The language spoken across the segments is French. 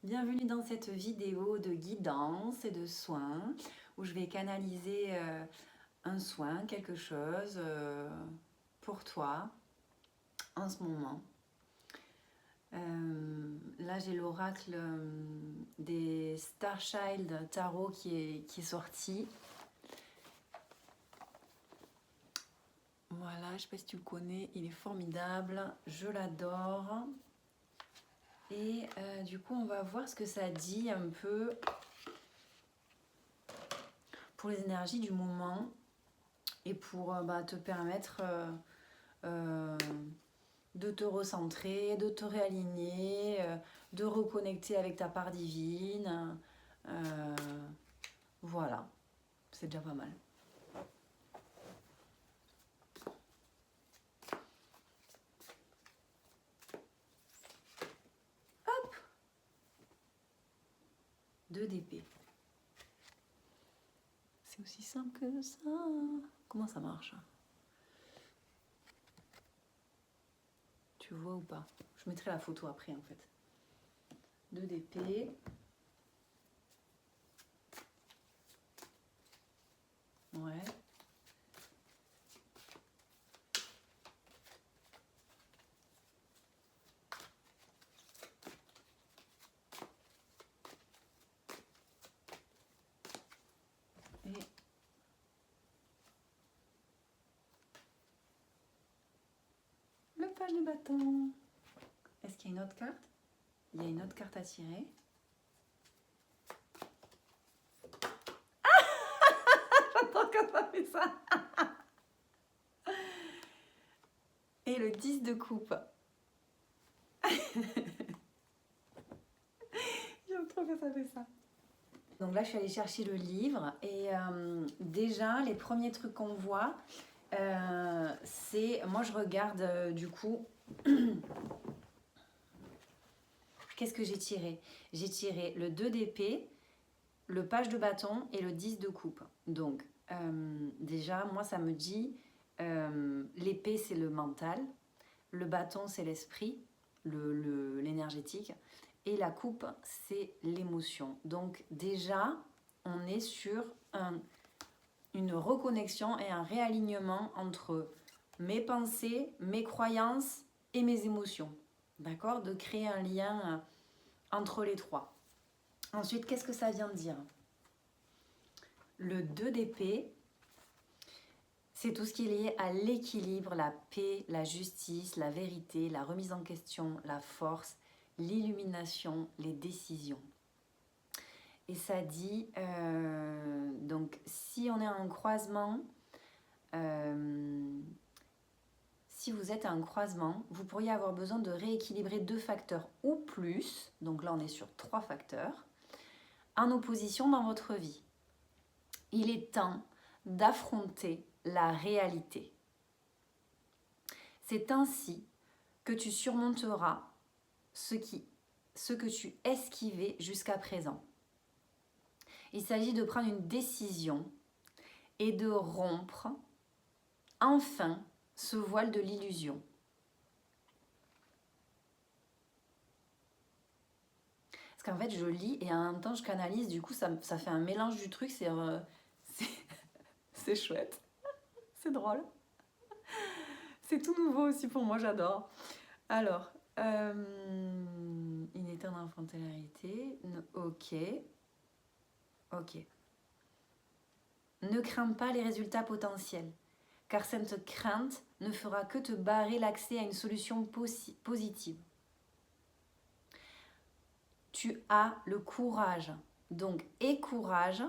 Bienvenue dans cette vidéo de guidance et de soins où je vais canaliser un soin, quelque chose pour toi en ce moment. Là j'ai l'oracle des Starchild Tarot qui est sorti. Voilà, je ne sais pas si tu le connais, il est formidable, je l'adore. Et du coup, on va voir ce que ça dit un peu pour les énergies du moment et pour te permettre de te recentrer, de te réaligner, de reconnecter avec ta part divine. Voilà, c'est déjà pas mal. Hop, 2 d'épée. C'est aussi simple que ça. Comment ça marche? Tu vois ou pas? Je mettrai la photo après en fait. 2 d'épée. Ouais. Et le page de bâton. Est-ce qu'il y a une autre carte? Il y a une autre carte à tirer. J'attends quand ça fait ça. Et le 10 de coupe. J'aime trop que ça fait ça. Donc là, je suis allée chercher le livre et déjà, les premiers trucs qu'on voit, c'est... Moi, je regarde du coup... Qu'est-ce que j'ai tiré? J'ai tiré le 2 d'épée, le page de bâton et le 10 de coupe. Donc, déjà, moi, ça me dit... l'épée, c'est le mental. Le bâton, c'est l'esprit, l'énergétique. Et la coupe, c'est l'émotion. Donc déjà, on est sur une reconnexion et un réalignement entre mes pensées, mes croyances et mes émotions. D'accord? De créer un lien entre les trois. Ensuite, qu'est-ce que ça vient de dire? Le 2 d'épée, c'est tout ce qui est lié à l'équilibre, la paix, la justice, la vérité, la remise en question, la force, l'illumination, les décisions. Et ça dit, donc si on est à un croisement, si vous êtes à un croisement, vous pourriez avoir besoin de rééquilibrer 2 facteurs ou plus, donc là on est sur 3 facteurs, en opposition dans votre vie. Il est temps d'affronter la réalité. C'est ainsi que tu surmonteras ce que tu esquivais jusqu'à présent. Il s'agit de prendre une décision et de rompre enfin ce voile de l'illusion. Parce qu'en fait, je lis et en même temps, je canalise. Du coup, ça fait un mélange du truc. C'est chouette. C'est drôle. C'est tout nouveau aussi pour moi, j'adore. Alors, une éternelle frontalité. Ok. Ok. Ne crains pas les résultats potentiels, car cette crainte ne fera que te barrer l'accès à une solution positive. Tu as le courage, donc aie courage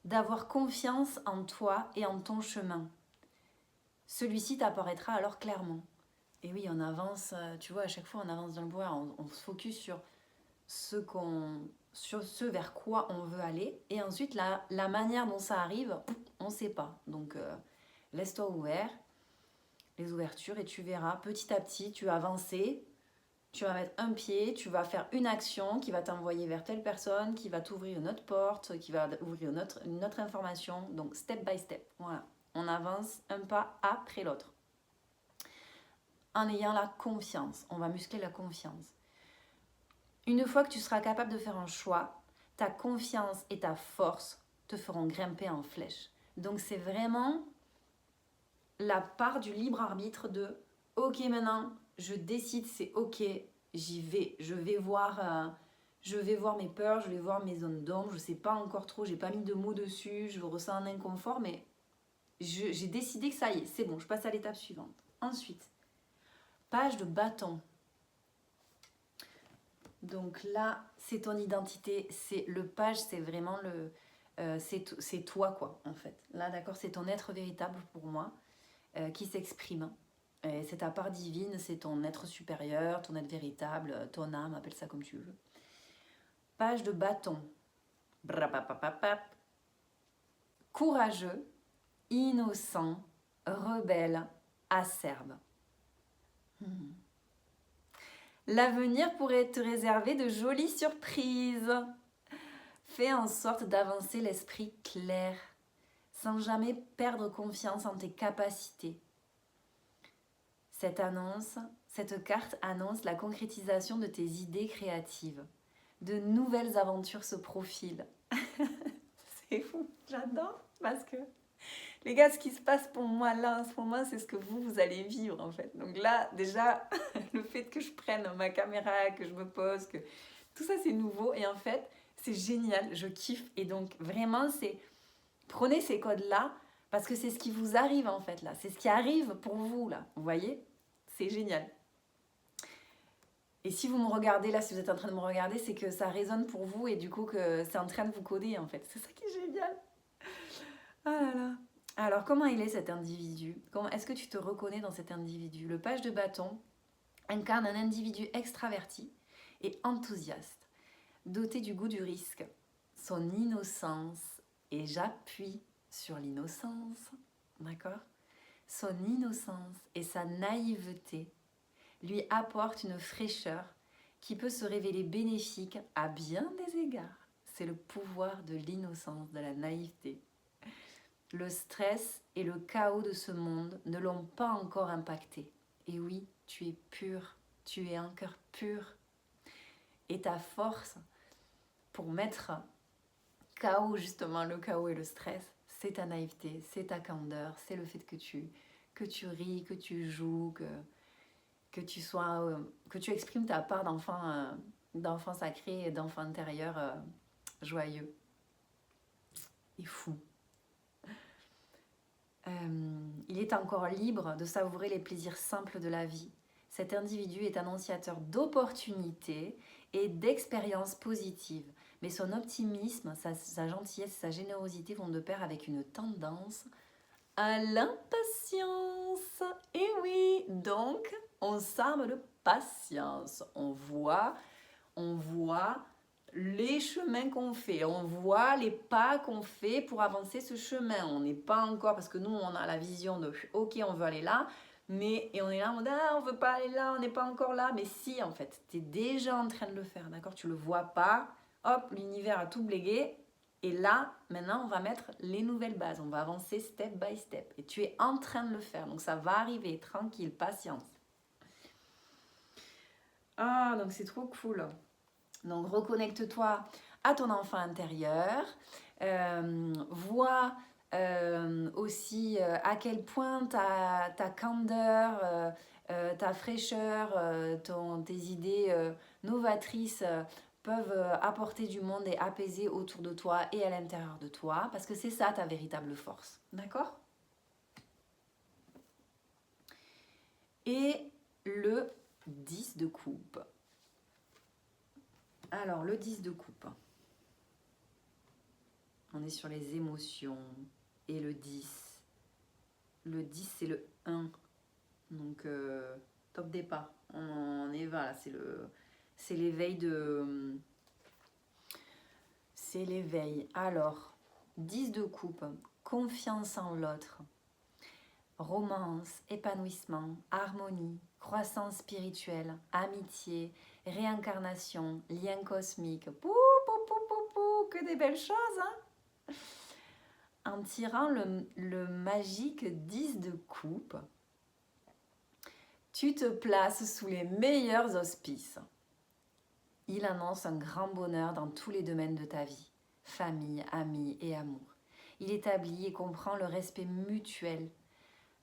d'avoir confiance en toi et en ton chemin. Celui-ci t'apparaîtra alors clairement. Et oui, on avance, tu vois, à chaque fois on avance dans le bois, on se focus sur ce vers quoi on veut aller. Et ensuite, la manière dont ça arrive, on ne sait pas. Donc, laisse-toi ouvert, les ouvertures, et tu verras petit à petit, tu vas avancer. Tu vas mettre un pied, tu vas faire une action qui va t'envoyer vers telle personne, qui va t'ouvrir une autre porte, qui va ouvrir une autre information. Donc, step by step. Voilà. On avance un pas après l'autre. En ayant la confiance. On va muscler la confiance. Une fois que tu seras capable de faire un choix, ta confiance et ta force te feront grimper en flèche. Donc c'est vraiment la part du libre arbitre de ok maintenant je décide, c'est ok, j'y vais, je vais voir mes peurs, je vais voir mes zones d'ombre, je sais pas encore trop, j'ai pas mis de mots dessus, je ressens un inconfort, mais j'ai décidé que ça y est, c'est bon, je passe à l'étape suivante. Ensuite, page de bâton. Donc là, c'est ton identité, c'est le page, c'est vraiment c'est toi quoi en fait. Là d'accord, c'est ton être véritable pour moi qui s'exprime. C'est ta part divine, c'est ton être supérieur, ton être véritable, ton âme, appelle ça comme tu veux. Page de bâton. Brapapapapap. Courageux, innocent, rebelle, acerbe. L'avenir pourrait te réserver de jolies surprises. Fais en sorte d'avancer l'esprit clair, sans jamais perdre confiance en tes capacités. Cette carte annonce la concrétisation de tes idées créatives. De nouvelles aventures se profilent. C'est fou, j'adore parce que les gars, ce qui se passe pour moi là en ce moment, c'est ce que vous allez vivre en fait. Donc là, déjà, le fait que je prenne ma caméra, que je me pose, que tout ça c'est nouveau et en fait, c'est génial, je kiffe. Et donc vraiment, prenez ces codes-là parce que c'est ce qui vous arrive en fait là. C'est ce qui arrive pour vous là, vous voyez? C'est génial. Et si vous me regardez là, si vous êtes en train de me regarder, c'est que ça résonne pour vous et du coup que c'est en train de vous coder en fait. C'est ça qui est génial. Ah là là. Alors comment il est cet individu? Est-ce que tu te reconnais dans cet individu? Le page de bâton incarne un individu extraverti et enthousiaste, doté du goût du risque. Son innocence, et j'appuie sur l'innocence, d'accord? Son innocence et sa naïveté lui apportent une fraîcheur qui peut se révéler bénéfique à bien des égards. C'est le pouvoir de l'innocence, de la naïveté. Le stress et le chaos de ce monde ne l'ont pas encore impacté. Et oui, tu es pur, tu es un cœur pur. Et ta force pour mettre KO justement le chaos et le stress, c'est ta naïveté, c'est ta candeur, c'est le fait que tu ris, que tu joues, que tu exprimes ta part d'enfant sacré et d'enfant intérieur joyeux et fou. Il est encore libre de savourer les plaisirs simples de la vie. Cet individu est annonciateur d'opportunités et d'expériences positives. Mais son optimisme, sa gentillesse, sa générosité vont de pair avec une tendance à l'impatience. Et oui, donc on s'arme de patience. On voit les chemins qu'on fait, on voit les pas qu'on fait pour avancer ce chemin. On n'est pas encore, parce que nous on a la vision de ok on veut aller là, et on est là, on veut pas aller là, on n'est pas encore là, mais si en fait, tu es déjà en train de le faire, d'accord? Tu le vois pas, hop, l'univers a tout blégué, et là, maintenant on va mettre les nouvelles bases, on va avancer step by step, et tu es en train de le faire, donc ça va arriver, tranquille, patience. Ah, donc c'est trop cool. Donc reconnecte-toi à ton enfant intérieur, vois aussi à quel point ta candeur, ta fraîcheur, tes idées novatrices peuvent apporter du monde et apaiser autour de toi et à l'intérieur de toi, parce que c'est ça ta véritable force, d'accord? Et le 10 de coupe. Alors, le 10 de coupe. On est sur les émotions. Et le 10. Le 10, c'est le 1. Donc, top départ. On y va, là. C'est l'éveil de... C'est l'éveil. Alors, 10 de coupe. Confiance en l'autre. Romance, épanouissement, harmonie, croissance spirituelle, amitié, réincarnation, lien cosmique. Pou, pou, pou, pou, pou, que des belles choses, hein? En tirant le magique 10 de coupe, tu te places sous les meilleurs auspices. Il annonce un grand bonheur dans tous les domaines de ta vie, famille, amis et amour. Il établit et comprend le respect mutuel,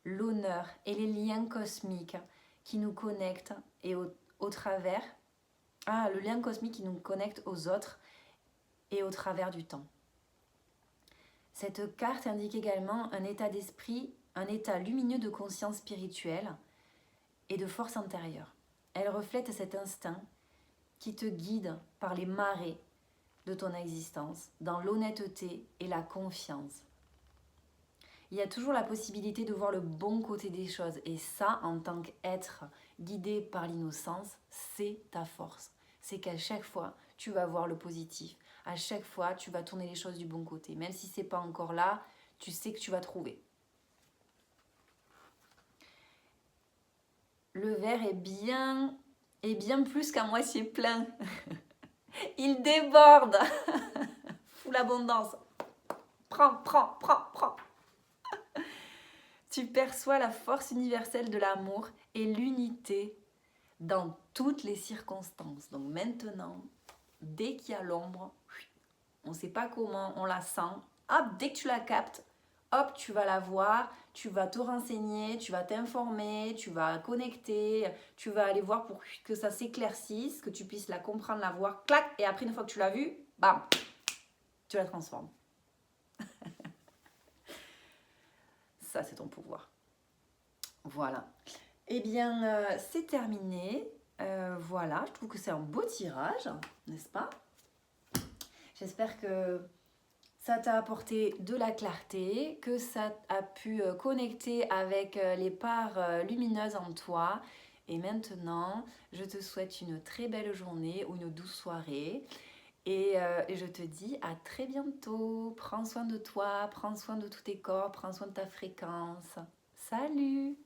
l'honneur et les liens cosmiques qui nous connectent et au travers, le lien cosmique qui nous connecte aux autres et au travers du temps. Cette carte indique également un état d'esprit, un état lumineux de conscience spirituelle et de force intérieure. Elle reflète cet instinct qui te guide par les marées de ton existence, dans l'honnêteté et la confiance. Il y a toujours la possibilité de voir le bon côté des choses, et ça, en tant qu'être guidé par l'innocence, c'est ta force. C'est qu'à chaque fois, tu vas voir le positif. À chaque fois, tu vas tourner les choses du bon côté. Même si c'est pas encore là, tu sais que tu vas trouver. Le verre est bien plus qu'à moitié plein. Il déborde. Fous l'abondance. Prends. Tu perçois la force universelle de l'amour et l'unité dans toutes les circonstances. Donc maintenant, dès qu'il y a l'ombre, on ne sait pas comment, on la sent. Hop, dès que tu la captes, hop, tu vas la voir, tu vas te renseigner, tu vas t'informer, tu vas connecter, tu vas aller voir pour que ça s'éclaircisse, que tu puisses la comprendre, la voir, clac, et après une fois que tu l'as vue, bam, tu la transformes. Ça, c'est ton pouvoir. Voilà. Eh bien, c'est terminé. Voilà, je trouve que c'est un beau tirage, n'est-ce pas? J'espère que ça t'a apporté de la clarté, que ça a pu connecter avec les parts lumineuses en toi. Et maintenant, je te souhaite une très belle journée ou une douce soirée. Et je te dis à très bientôt. Prends soin de toi, prends soin de tous tes corps, prends soin de ta fréquence. Salut!